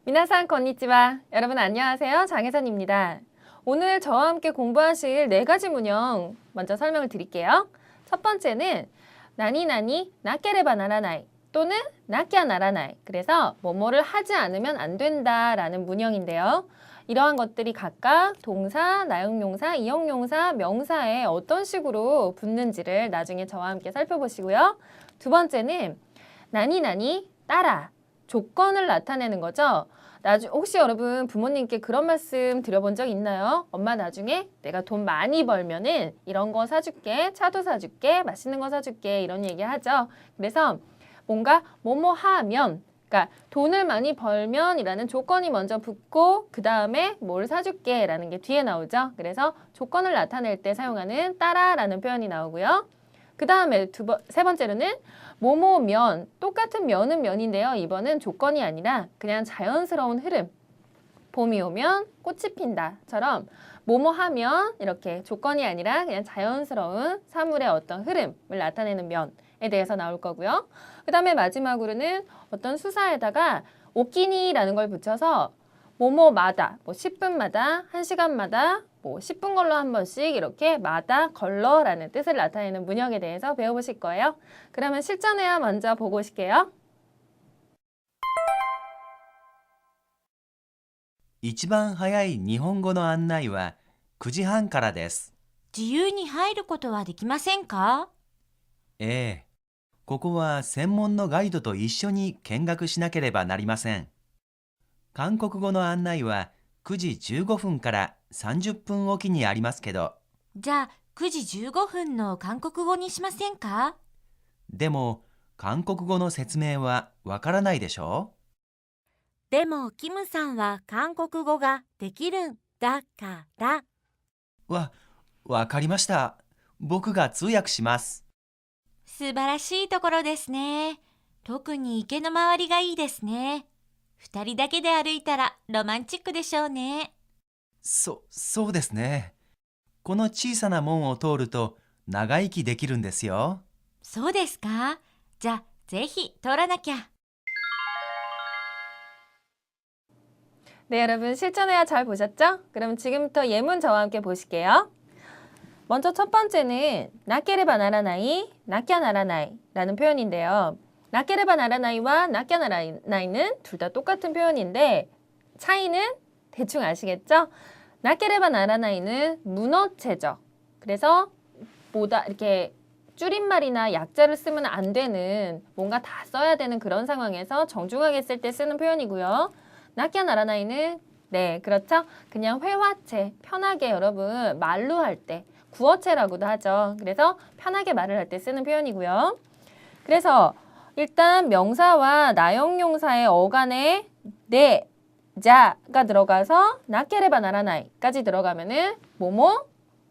미나상 건니치와. 여러분 안녕하세요. 장혜선입니다. 오늘 저와 함께 공부하실 4가지 문형 먼저 설명을 드릴게요. 첫 번째는 나니나니 나케레바 나라나이 또는 나키야 나라나이. 그래서 뭐뭐를 하지 않으면 안 된다라는 문형인데요. 이러한 것들이 각각 동사, 나용용사, 이용용사, 명사에 어떤 식으로 붙는지를 나중에 저와 함께 살펴보시고요. 두 번째는 나니나니 따라 조건을 나타내는 거죠. 혹시 여러분 부모님께 그런 말씀 드려본 적 있나요? 엄마 나중에 내가 돈 많이 벌면은 이런 거 사줄게, 차도 사줄게, 맛있는 거 사줄게 이런 얘기 하죠. 그래서 뭔가 뭐뭐 하면, 그러니까 돈을 많이 벌면 이라는 조건이 먼저 붙고 그 다음에 뭘 사줄게 라는 게 뒤에 나오죠. 그래서 조건을 나타낼 때 사용하는 따라라는 표현이 나오고요. 그 다음에 세 번째로는 뭐뭐면, 똑같은 면은 면인데요. 이번은 조건이 아니라 그냥 자연스러운 흐름. 봄이 오면 꽃이 핀다처럼 뭐뭐 하면 이렇게 조건이 아니라 그냥 자연스러운 사물의 어떤 흐름을 나타내는 면에 대해서 나올 거고요. 그 다음에 마지막으로는 어떤 수사에다가 오키니라는 걸 붙여서 뭐뭐마다, 10분마다, 1시간마다, 10분 걸러 한 번씩 이렇게 마다, 걸러라는 뜻을 나타내는 문형에 대해서 배워보실 거예요. 그러면 실전회화 먼저 보고 오실게요. 一番早い日本語の案内は9時半からです。自由に入ることはできませんか？ええ。ここは専門のガイドと一緒に見学しなければなりません。韓国語の案内は9時15分から30分おきにありますけど。じゃあ9時15分の韓国語にしませんか？でも、韓国語の説明はわからないでしょ？でもキムさんは韓国語ができるんだから。わかりました。僕が通訳します。素晴らしいところですね。特に池の周りがいいですね。2人だけで歩いたらロマンチックでしょうね。そうですね。この小さな門を通ると長生きできるんですよ。そうですか？じゃあぜひ通らなきゃ。 네, 여러분 실전회화 잘 보셨죠? 그럼 지금부터 예문 저와 함께 보실게요. 먼저 첫 번째는 나케레바 나라나이, 나키야 나라나이 라는 표현인데요. 나케레바 나라나이와 나키야 나라나이는 둘 다 똑같은 표현인데 차이는 대충 아시겠죠? 나케레바 나라나이는 문어체적. 그래서 뭐다 이렇게 줄임말이나 약자를 쓰면 안 되는, 뭔가 다 써야 되는 그런 상황에서 정중하게 쓸 때 쓰는 표현이고요. 나키야 나라나이는 네, 그렇죠? 그냥 회화체, 편하게 여러분 말로 할 때 구어체라고도 하죠. 그래서 편하게 말을 할 때 쓰는 표현이고요. 그래서 일단 명사와 나용용사의 어간에 네, 자가 들어가서 나케레바 나라나이까지 들어가면은 뭐뭐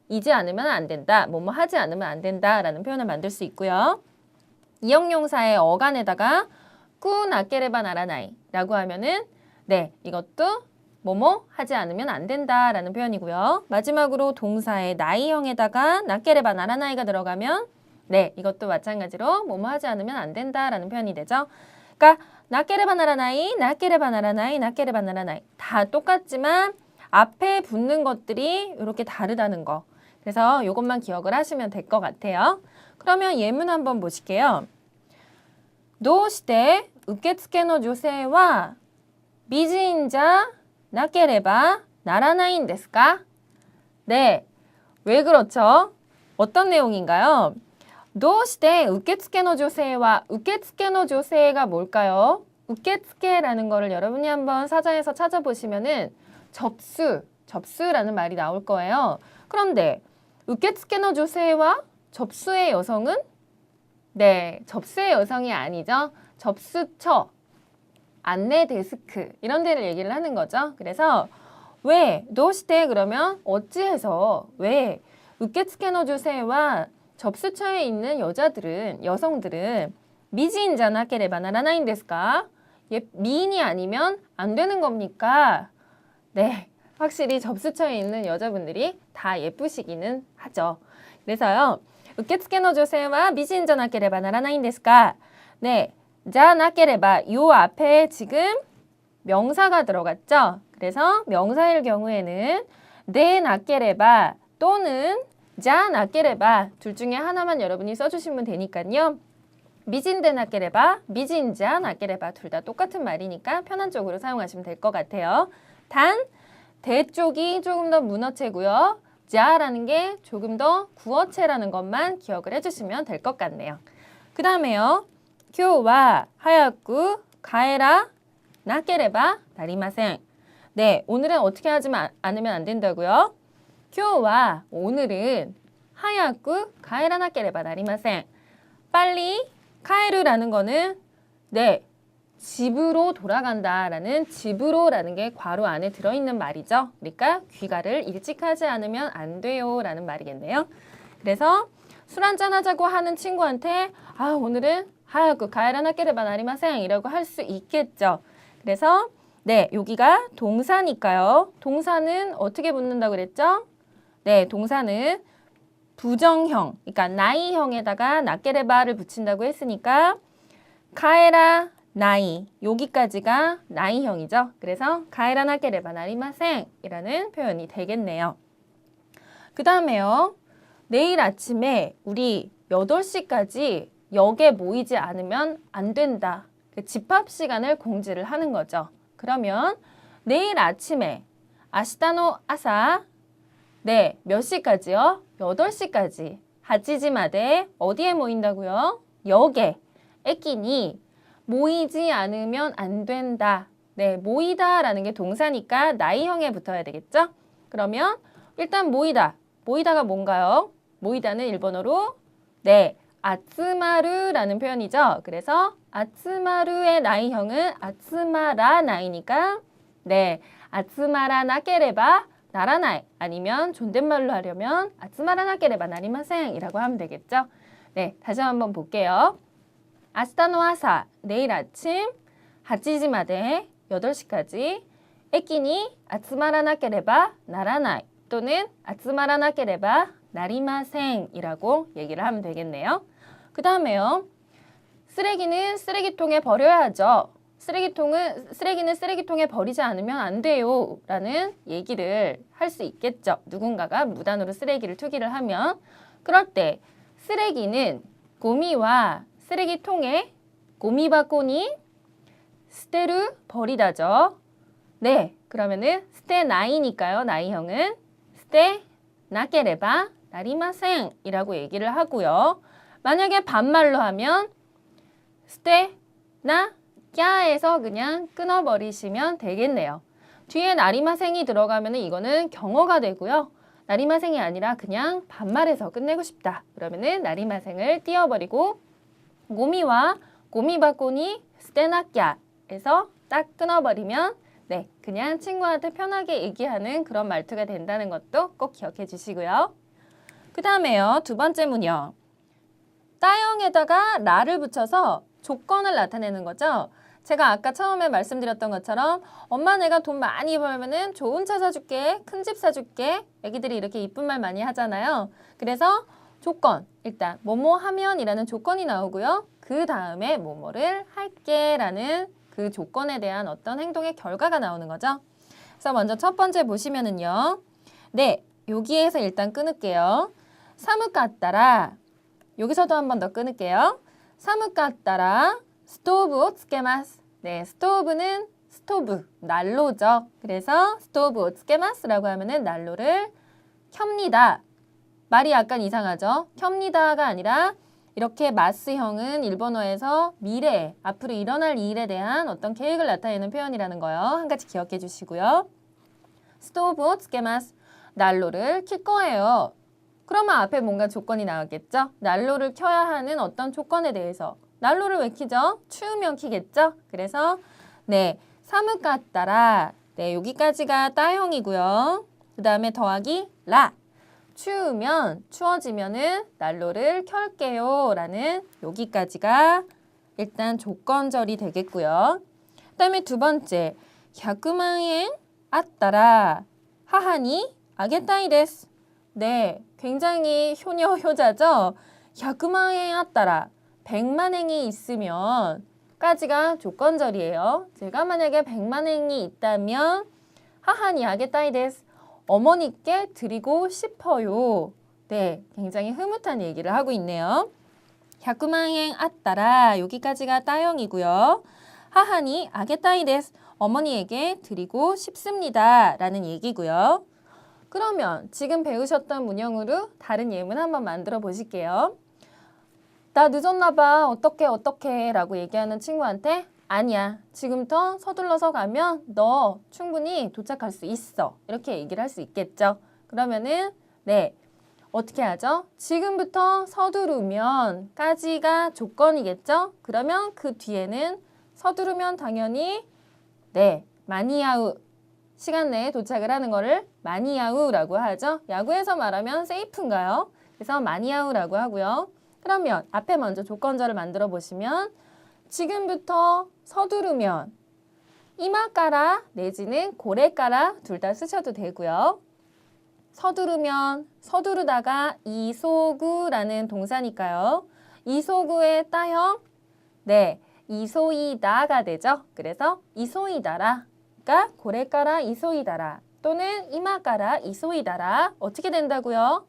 이지 않으면 안 된다, 뭐뭐 하지 않으면 안 된다라는 표현을 만들 수 있고요. 이용용사의 어간에다가 꾸 나케레바 나라나이라고 하면은 네, 이것도 뭐뭐 하지 않으면 안 된다라는 표현이고요. 마지막으로 동사의 나이형에다가 나케레바 나라나이가 들어가면 네, 이것도 마찬가지로 뭐뭐 하지 않으면 안 된다라는 표현이 되죠. 그러니까 나케레바 나라나이, 나케레바 나라나이, 나케레바 나라나이 다 똑같지만 앞에 붙는 것들이 이렇게 다르다는 거. 그래서 이것만 기억을 하시면 될 것 같아요. 그러면 예문 한번 보실게요. どうして受付の女性は美人じゃなければならないんですか? 네, 왜 그렇죠? 어떤 내용인가요? どうして受付の女性は, 受付の女性が뭘까요? 受付라는 거를 여러분이 한번 사전에서 찾아보시면은 접수라는 말이 나올 거예요. 그런데 受付の女性は 접수의 여성은? 네, 접수의 여성이 아니죠. 접수처, 안내 데스크 이런 데를 얘기를 하는 거죠. 그래서 왜, どうして 그러면 어찌해서, 왜 受付の女性は 접수처에 있는 여성들은 미지인じゃなければならないんですか? 미인이 아니면 안 되는 겁니까? 네, 확실히 접수처에 있는 여자분들이 다 예쁘시기는 하죠. 그래서요, 受付の女性は美人じゃなければならないんですか? 네, じゃなければ요 앞에 지금 명사가 들어갔죠? 그래서 명사일 경우에는 네 나케레바 또는 자 나케레바 둘 중에 하나만 여러분이 써주시면 되니까요. 미진데 나케레바, 미진자 나케레바 둘 다 똑같은 말이니까 편한 쪽으로 사용하시면 될 것 같아요. 단, 대 쪽이 조금 더 문어체고요. 자라는 게 조금 더 구어체라는 것만 기억을 해주시면 될 것 같네요. 그 다음에요. 교와 하야쿠 가에라 나케레바 나리마생. 네, 오늘은 어떻게 하지 않으면 안 된다고요? 교와 오늘은 하야쿠 가에라 나케레바 나리마생. 빨리 카에르라는 거는 네, 집으로 돌아간다라는 집으로라는 게 괄호 안에 들어있는 말이죠. 그러니까 귀가를 일찍 하지 않으면 안 돼요라는 말이겠네요. 그래서 술 한잔 하자고 하는 친구한테 오늘은 하야쿠 가에라 나케레바 나리마생 이라고 할 수 있겠죠. 그래서 네, 여기가 동사니까요. 동사는 어떻게 붙는다고 그랬죠? 네, 동사는 부정형, 그러니까 나이형에다가 나케레바를 붙인다고 했으니까 가에라 나이, 여기까지가 나이형이죠. 그래서 가에라 나케레바 나리마생 이라는 표현이 되겠네요. 그 다음에요. 내일 아침에 우리 8시까지 역에 모이지 않으면 안 된다. 집합 시간을 공지를 하는 거죠. 그러면 내일 아침에 아시타노 아사 네, 몇 시까지요? 8시까지 하치지마데 어디에 모인다고요? 역에 에끼니 모이지 않으면 안 된다. 네, 모이다라는 게 동사니까 나이형에 붙어야 되겠죠? 그러면 일단 모이다. 모이다가 뭔가요? 모이다는 일본어로 네, 아츠마르라는 표현이죠. 그래서 아츠마르의 나이형은 아츠마라 나이니까 네, 아츠마라 나케레바 나라나이 아니면 존댓말로 하려면 아츠마라 나케레바 나리마생 이라고 하면 되겠죠. 네, 다시 한번 볼게요. 아시타노 아사 내일 아침 8시마데 8시까지 에끼니 아츠마라 나케레바 나라나이 또는 아츠마라 나케레바 나리마생 이라고 얘기를 하면 되겠네요. 그 다음에요. 쓰레기는 쓰레기통에 버려야죠. 쓰레기는 쓰레기통에 버리지 않으면 안 돼요 라는 얘기를 할 수 있겠죠. 누군가가 무단으로 쓰레기를 투기를 하면 그럴 때 쓰레기는 고미와 쓰레기통에 고미바코니 스테르 버리다죠. 네, 그러면은 스테 나이니까요. 나이형은 스테 나케레바 나리마생 이라고 얘기를 하고요. 만약에 반말로 하면 스테 나 꺄에서 그냥 끊어버리시면 되겠네요. 뒤에 나리마생이 들어가면 이거는 경어가 되고요. 나리마생이 아니라 그냥 반말해서 끝내고 싶다. 그러면은 나리마생을 띄워버리고 고미와 고미바코니 스테나꺄에서 딱 끊어버리면 네, 그냥 친구한테 편하게 얘기하는 그런 말투가 된다는 것도 꼭 기억해 주시고요. 그 다음에요. 두 번째 문요. 따형에다가 라를 붙여서 조건을 나타내는 거죠. 제가 아까 처음에 말씀드렸던 것처럼 엄마 내가 돈 많이 벌면은 좋은 차 사줄게, 큰 집 사줄게. 애기들이 이렇게 이쁜 말 많이 하잖아요. 그래서 조건, 일단 뭐뭐 하면이라는 조건이 나오고요. 그 다음에 뭐뭐를 할게 라는 그 조건에 대한 어떤 행동의 결과가 나오는 거죠. 그래서 먼저 첫 번째 보시면은요. 네, 여기에서 일단 끊을게요. 사무카따라 여기서도 한 번 더 끊을게요. 사무카따라 스토브をつけます. 네, 스토브는 스토브, 난로죠. 그래서 스토브をつけます라고 하면은 난로를 켭니다. 말이 약간 이상하죠? 켭니다가 아니라 이렇게 마스형은 일본어에서 미래, 앞으로 일어날 일에 대한 어떤 계획을 나타내는 표현이라는 거요. 한 가지 기억해 주시고요. 스토브をつけます. 난로를 킬 거예요. 그러면 앞에 뭔가 조건이 나왔겠죠? 난로를 켜야 하는 어떤 조건에 대해서. 난로를 왜 켜죠? 추우면 켜겠죠? 그래서 네, 사무카따라. 네, 여기까지가 따형이고요. 그 다음에 더하기 라. 추우면, 추워지면은 난로를 켤게요 라는 여기까지가 일단 조건절이 되겠고요. 그 다음에 두 번째, 100만 엔あったら 하하니 아게타이 데스. 네, 굉장히 효녀 효자죠. 100만 엔あったら 100만 엔이 있으면 까지가 조건절이에요. 제가 만약에 100만 엔이 있다면 하하니 아게타이 데스. 어머니께 드리고 싶어요. 네, 굉장히 흐뭇한 얘기를 하고 있네요. 100만 엔あったら 여기까지가 따형이고요. 하하니 아게타이 데스. 어머니에게 드리고 싶습니다. 라는 얘기고요. 그러면 지금 배우셨던 문형으로 다른 예문 한번 만들어 보실게요. 나 늦었나 봐. 어떡해 라고 얘기하는 친구한테 아니야. 지금부터 서둘러서 가면 너 충분히 도착할 수 있어. 이렇게 얘기를 할 수 있겠죠. 그러면은 네, 어떻게 하죠? 지금부터 서두르면 까지가 조건이겠죠? 그러면 그 뒤에는 서두르면 당연히 네, 마니아우. 시간 내에 도착을 하는 거를 마니아우라고 하죠. 야구에서 말하면 세이프인가요? 그래서 마니아우라고 하고요. 그러면 앞에 먼저 조건절을 만들어 보시면 지금부터 서두르면 이마까라 내지는 고래까라 둘 다 쓰셔도 되고요. 서두르면 서두르다가 이소구라는 동사니까요. 이소구의 따형 네, 이소이다가 되죠. 그래서 이소이다라가 고래까라 이소이다라 또는 이마까라 이소이다라 어떻게 된다고요?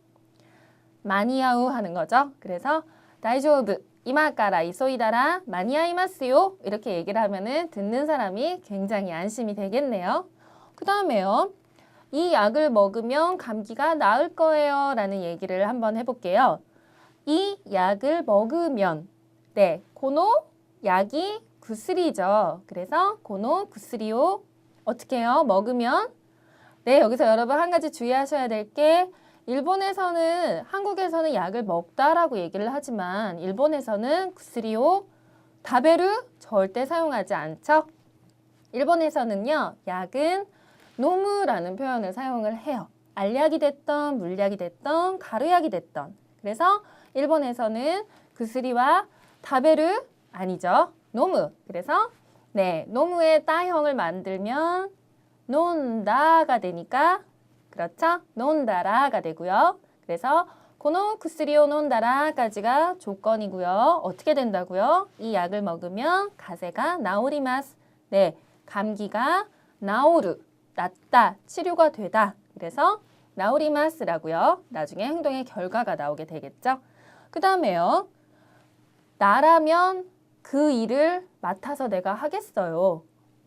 마니아우 하는 거죠. 그래서 다이조브 이마까라 이소이다라 마니아이마스요 이렇게 얘기를 하면은 듣는 사람이 굉장히 안심이 되겠네요. 그 다음에요. 이 약을 먹으면 감기가 나을 거예요 라는 얘기를 한번 해볼게요. 이 약을 먹으면 네, 고노 약이 구스리죠. 그래서 고노 구스리요 어떻게 해요? 먹으면 네, 여기서 여러분 한 가지 주의하셔야 될 게 일본에서는 한국에서는 약을 먹다라고 얘기를 하지만 일본에서는 구스리오 다베루 절대 사용하지 않죠. 일본에서는요. 약은 노무라는 표현을 사용을 해요. 알약이 됐던 물약이 됐던 가루약이 됐던 그래서 일본에서는 구스리와 다베루 아니죠. 노무. 그래서 네, 노무의 따형을 만들면 논다가 되니까 그렇죠? 논다라가 되고요. 그래서 고노 구스리오 논다라까지가 조건이고요. 어떻게 된다고요? 이 약을 먹으면 가세가 나오리마스. 네, 감기가 나오르, 낫다, 치료가 되다. 그래서 나오리마스라고요. 나중에 행동의 결과가 나오게 되겠죠. 그 다음에요. 나라면 그 일을 맡아서 내가 하겠어요.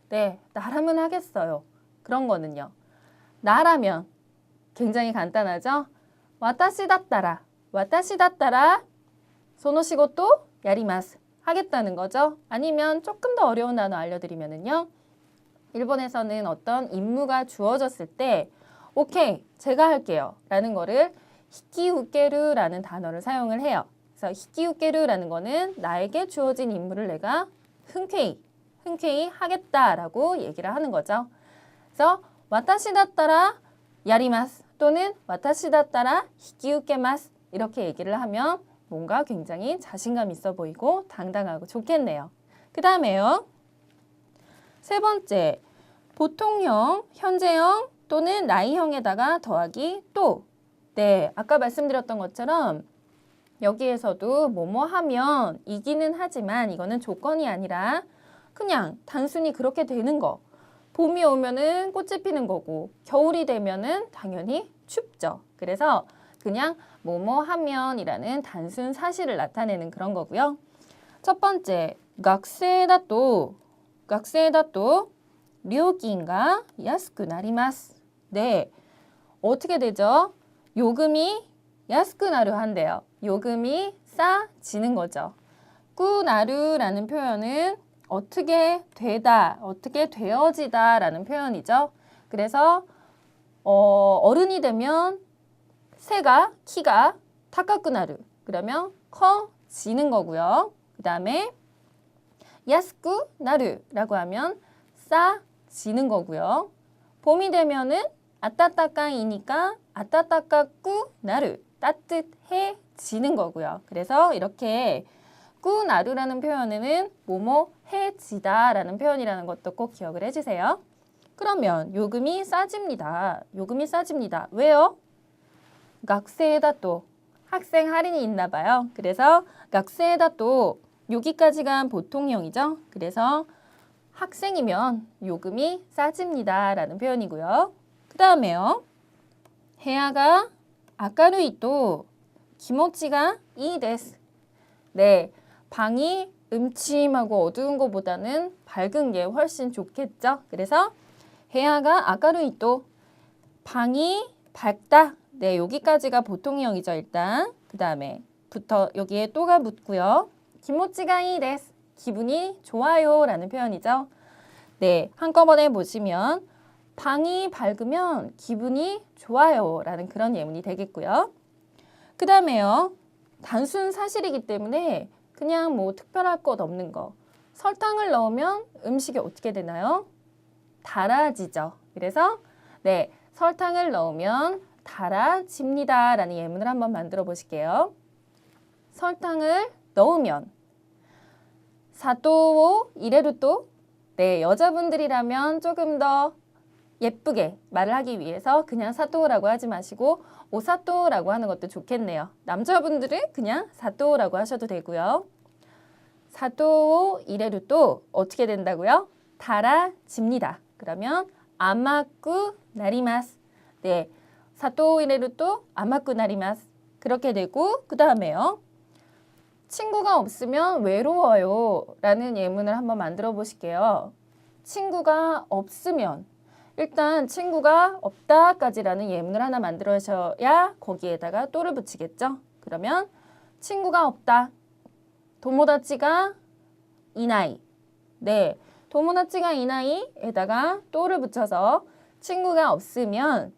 네, 나라면 하겠어요. 그런 거는요. 나라면 굉장히 간단하죠? 와타시 다따라, 와타시 다따라, 소노 시고토 야리마스 하겠다는 거죠. 아니면 조금 더 어려운 단어 알려드리면은요. 일본에서는 어떤 임무가 주어졌을 때 오케이, 제가 할게요 라는 거를 히키우케르라는 단어를 사용을 해요. 그래서 히키우케르라는 거는 나에게 주어진 임무를 내가 흔쾌히 하겠다라고 얘기를 하는 거죠. 그래서 와타시 다따라 야리마스 또는 와타시 다따라 히키우케마스 이렇게 얘기를 하면 뭔가 굉장히 자신감 있어 보이고 당당하고 좋겠네요. 그 다음에요. 세 번째, 보통형, 현재형 또는 나이형에다가 더하기 또. 네, 아까 말씀드렸던 것처럼 여기에서도 뭐뭐 하면 이기는 하지만 이거는 조건이 아니라 그냥 단순히 그렇게 되는 거. 봄이 오면은 꽃이 피는 거고 겨울이 되면은 당연히 춥죠. 그래서 그냥 뭐뭐 하면이라는 단순 사실을 나타내는 그런 거고요. 첫 번째, 학생다と 料金が安くなります. 네, 어떻게 되죠? 요금이 安くなる 한대요. 요금이 싸지는 거죠. 꾸나루라는 표현은 어떻게 되다, 어떻게 되어지다 라는 표현이죠. 그래서 어른이 되면 키가 타카쿠나루 그러면 커지는 거고요. 그 다음에 야스쿠나루라고 하면 싸지는 거고요. 봄이 되면은 아따따까이니까 아따따까꾸나루 따뜻해지는 거고요. 그래서 이렇게 꾸나루라는 표현에는 뭐뭐해지다 라는 표현이라는 것도 꼭 기억을 해주세요. 그러면 요금이 싸집니다. 요금이 싸집니다. 왜요? 学生だと학생 할인이 있나 봐요. 그래서 学生だと여기까지가 보통형이죠. 그래서 학생이면 요금이 싸집니다 라는 표현이고요. 그 다음에요. 해야가 아까루이또 기모치가 이 데스. 네, 방이 음침하고 어두운 것보다는 밝은 게 훨씬 좋겠죠. 그래서 해야가 아까루이또 방이 밝다. 네, 여기까지가 보통형이죠, 일단. 그 다음에 부터 여기에 또가 붙고요. 기모치가 이 데스. 기분이 좋아요 라는 표현이죠. 네, 한꺼번에 보시면 방이 밝으면 기분이 좋아요 라는 그런 예문이 되겠고요. 그 다음에요. 단순 사실이기 때문에 그냥 뭐 특별할 것 없는 거. 설탕을 넣으면 음식이 어떻게 되나요? 달아지죠. 그래서 네, 설탕을 넣으면 달아집니다 라는 예문을 한번 만들어 보실게요. 설탕을 넣으면 사토 이레루또 네, 여자분들이라면 조금 더 예쁘게 말을 하기 위해서 그냥 사토라고 하지 마시고 오사토라고 하는 것도 좋겠네요. 남자분들은 그냥 사토라고 하셔도 되고요. 사토 이레루또 어떻게 된다고요? 달아집니다. 그러면 아마쿠 나리마스. 네, 사토 이레루또 아마쿠 나리마스. 그렇게 되고 그 다음에요. 친구가 없으면 외로워요 라는 예문을 한번 만들어 보실게요. 친구가 없으면 일단 친구가 없다까지라는 예문을 하나 만들어셔야 거기에다가 또를 붙이겠죠. 그러면 친구가 없다. 도모다치가 이나이. 네, 도모다치가 이나이에다가 또를 붙여서 친구가 없으면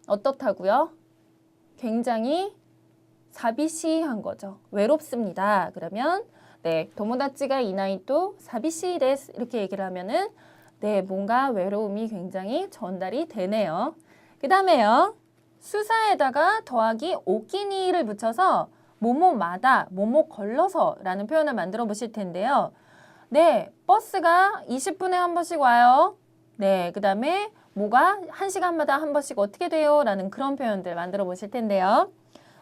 어떻다고요? 굉장히 사비시한 거죠. 외롭습니다. 그러면 네, 도모다치가 이나이또 사비시 데스 이렇게 얘기를 하면은 네, 뭔가 외로움이 굉장히 전달이 되네요. 그 다음에요. 수사에다가 더하기 오키니를 붙여서 뭐뭐마다, 뭐뭐 걸러서 라는 표현을 만들어 보실 텐데요. 네, 버스가 20분에 한 번씩 와요. 네, 그 다음에 뭐가 1시간마다 한 번씩 어떻게 돼요? 라는 그런 표현들 만들어 보실 텐데요.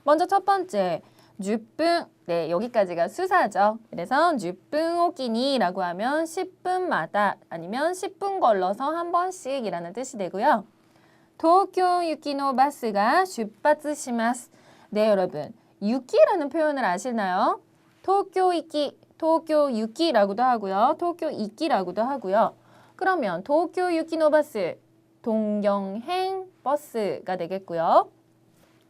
먼저 첫 번째, 10분. 네, 여기까지가 수사죠. 그래서 10분 오키니라고 하면 10분마다 아니면 10분 걸러서 한 번씩이라는 뜻이 되고요. 도쿄 유키노 바스가 출発します. 네, 여러분. 유키라는 표현을 아시나요? 도쿄 이키, 도쿄 유키라고도 하고요. 도쿄 이키라고도 하고요. 그러면 도쿄 유키노 바스, 동경행 버스가 되겠고요.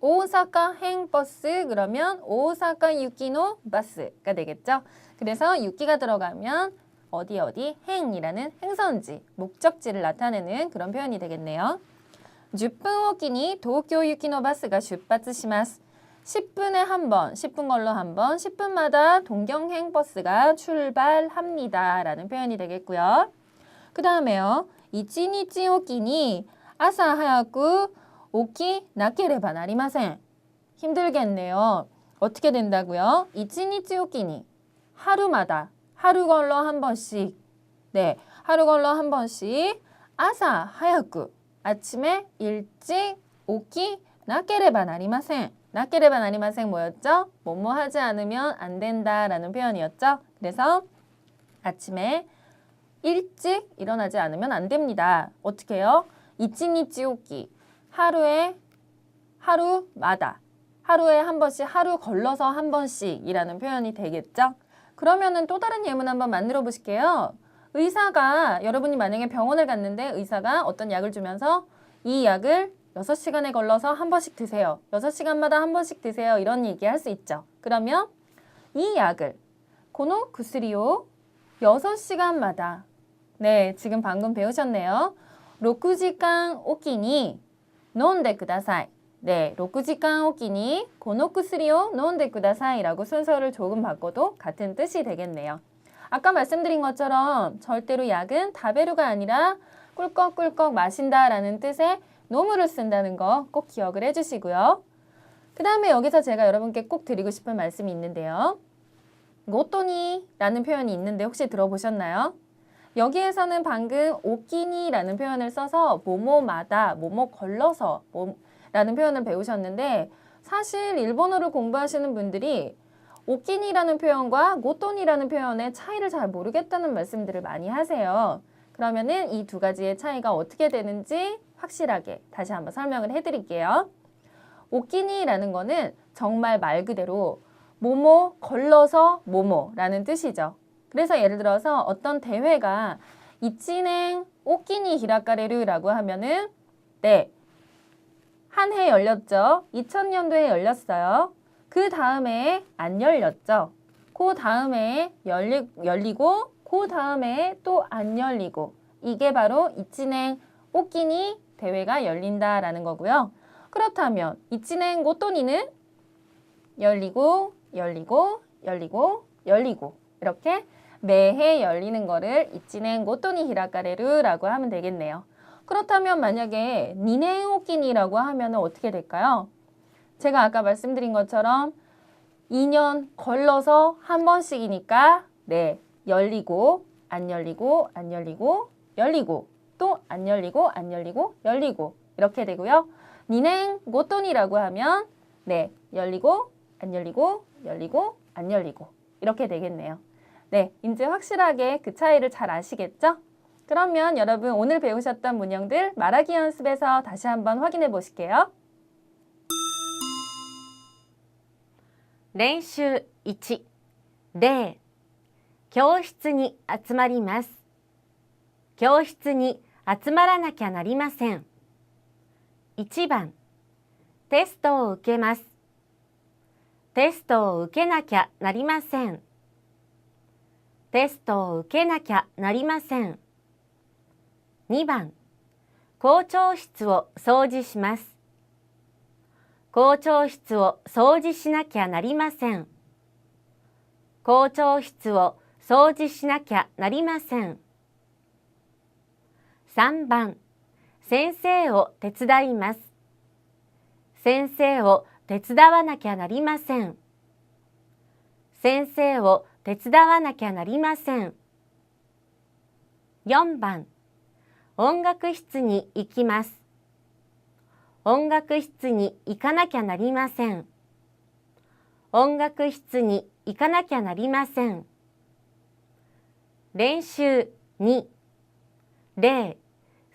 오사카 행 버스 그러면 오사카 유키노 바스가 되겠죠. 그래서 유키가 들어가면 어디 행이라는 행선지, 목적지를 나타내는 그런 표현이 되겠네요. 10분 오키니 도쿄 유키노 바스가 출発します. 10분에 한 번, 10분 걸러 한 번, 10분마다 동경행 버스가 출발합니다 라는 표현이 되겠고요. 그 다음에요. 1日おきに朝早く오키 나케레바 나리마센. 힘들겠네요. 어떻게 된다고요? 1日おきに하루마다 하루 걸러 한 번씩 네, 하루 걸러 한 번씩 아사 하야쿠 아침에 일찍 오키 나케레바 나리마센. 나케레바 나리마센 뭐였죠? 뭐뭐 하지 않으면 안 된다라는 표현이었죠. 그래서 아침에 일찍 일어나지 않으면 안 됩니다. 어떻게 해요? 1日おき하루마다 하루에 한 번씩 하루 걸러서 한 번씩이라는 표현이 되겠죠. 그러면은 또 다른 예문 한번 만들어 보실게요. 의사가 여러분이 만약에 병원을 갔는데 의사가 어떤 약을 주면서 이 약을 6시간에 걸러서 한 번씩 드세요. 6시간마다 한 번씩 드세요. 이런 얘기 할 수 있죠. 그러면 이 약을 고노 구스리오 6시간마다 네, 지금 방금 배우셨네요. 6시간 오키니飲んでください. 네, 6시간 오키니 고노 구스리오飲んでください라고 순서를 조금 바꿔도 같은 뜻이 되겠네요. 아까 말씀드린 것처럼 절대로 약은 다베루가 아니라 꿀꺽꿀꺽 마신다라는 뜻의 노무를 쓴다는 거 꼭 기억을 해주시고요. 그 다음에 여기서 제가 여러분께 꼭 드리고 싶은 말씀이 있는데요. 고토니라는 표현이 있는데 혹시 들어보셨나요? 여기에서는 방금 오키니라는 표현을 써서 뭐뭐마다, 뭐뭐 걸러서 라는 표현을 배우셨는데 사실 일본어를 공부하시는 분들이 오키니라는 표현과 모토니라는 표현의 차이를 잘 모르겠다는 말씀들을 많이 하세요. 그러면은 이 두 가지의 차이가 어떻게 되는지 확실하게 다시 한번 설명을 해드릴게요. 오키니라는 거는 정말 말 그대로 뭐뭐 걸러서 뭐뭐라는 뜻이죠. 그래서 예를 들어서 어떤 대회가 이치냉 오키니 히라카레루라고 하면은 네, 한 해 열렸죠. 2000년도에 열렸어요. 그 다음에 안 열렸죠. 그 다음에 열리고 그 다음에 또 안 열리고 이게 바로 이치냉 오키니 대회가 열린다라는 거고요. 그렇다면 이치냉 고토니는 열리고 열리고 열리고 열리고 이렇게 매해 열리는 거를 이치냉 고토니 히라카레루라고 하면 되겠네요. 그렇다면 만약에 니넨 오키니라고 하면 어떻게 될까요? 제가 아까 말씀드린 것처럼 2년 걸러서 한 번씩이니까 네, 열리고 안 열리고 안 열리고 열리고 또 안 열리고 안 열리고 열리고 이렇게 되고요. 니넨 고토니라고 하면 네, 열리고 안 열리고 열리고 안 열리고 이렇게 되겠네요. 네, 이제 확실하게 그 차이를 잘 아시겠죠? 그러면 여러분 오늘 배우셨던 문형들 말하기 연습에서 다시 한번 확인해 보실게요. 練習1、例、教室に集まります。教室に集まらなきゃなりません。1番、テストを受けます。テストを受けなきゃなりません。テストを受けなきゃなりません。2番、校長室を掃除します。校長室を掃除しなきゃなりません。校長室を掃除しなきゃなりません。3番、先生を手伝います。先生を手伝わなきゃなりません。先生を手伝わなきゃなりません。4番、音楽室に行きます。音楽室に行かなきゃなりません。音楽室に行かなきゃなりません。練習2、例、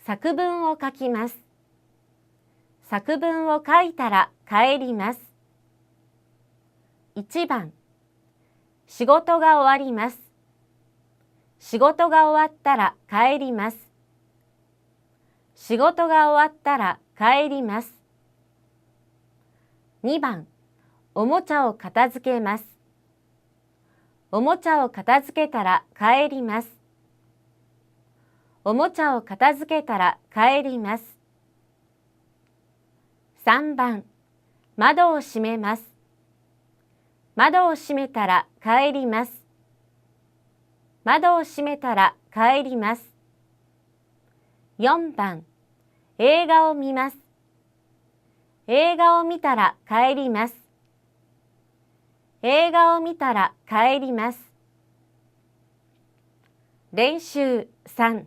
作文を書きます。作文を書いたら帰ります。1番、仕事が終わります。仕事が終わったら帰ります。仕事が終わったら帰ります。2番、おもちゃを片付けます。おもちゃを片付けたら帰ります。おもちゃを片付けたら帰ります。3番、窓を閉めます。窓を閉めたら帰ります。窓を閉めたら帰ります。4番、映画を見ます。映画を見たら帰ります。映画を見たら帰ります。練習3、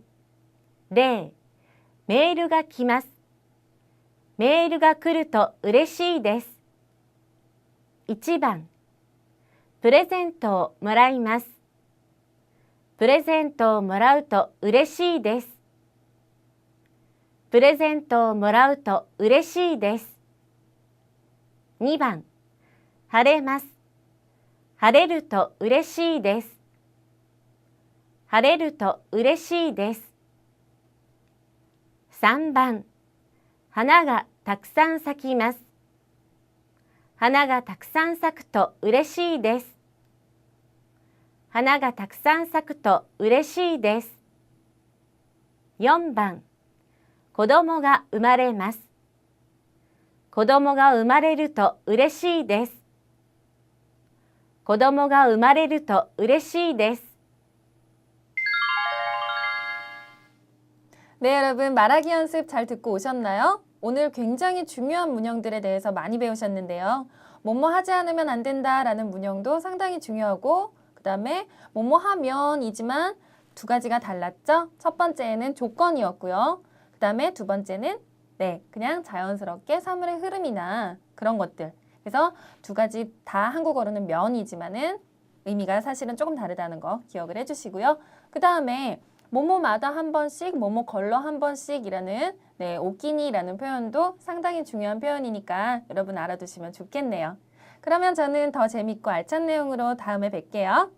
例、メールが来ます。メールが来ると嬉しいです。1番、プレゼントをもらいます。プレゼントをもらうと嬉しいです。プレゼントをもらうと嬉しいです。2番、晴れます。晴れると嬉しいです。晴れると嬉しいです。3番、花がたくさん咲きます。花がたくさん咲くと嬉しいです。花がたくさん咲くと嬉しいです。4番、子供が生まれます。子供が生まれると嬉しいです。子供が生まれると嬉しいです。 네, 여러분 말하기 연습 잘 듣고 오셨나요? 오늘 굉장히 중요한 문형들에 대해서 많이 배우셨는데요. 뭐뭐 하지 않으면 안 된다라는 문형도 상당히 중요하고 그 다음에 뭐뭐 하면이지만 두 가지가 달랐죠? 첫 번째는 조건이었고요. 그 다음에 두 번째는 네, 그냥 자연스럽게 사물의 흐름이나 그런 것들. 그래서 두 가지 다 한국어로는 면이지만은 의미가 사실은 조금 다르다는 거 기억을 해주시고요. 그 다음에 뭐뭐마다 한 번씩, 뭐뭐 걸러 한 번씩이라는 네, 오끼니라는 표현도 상당히 중요한 표현이니까 여러분 알아두시면 좋겠네요. 그러면 저는 더 재밌고 알찬 내용으로 다음에 뵐게요.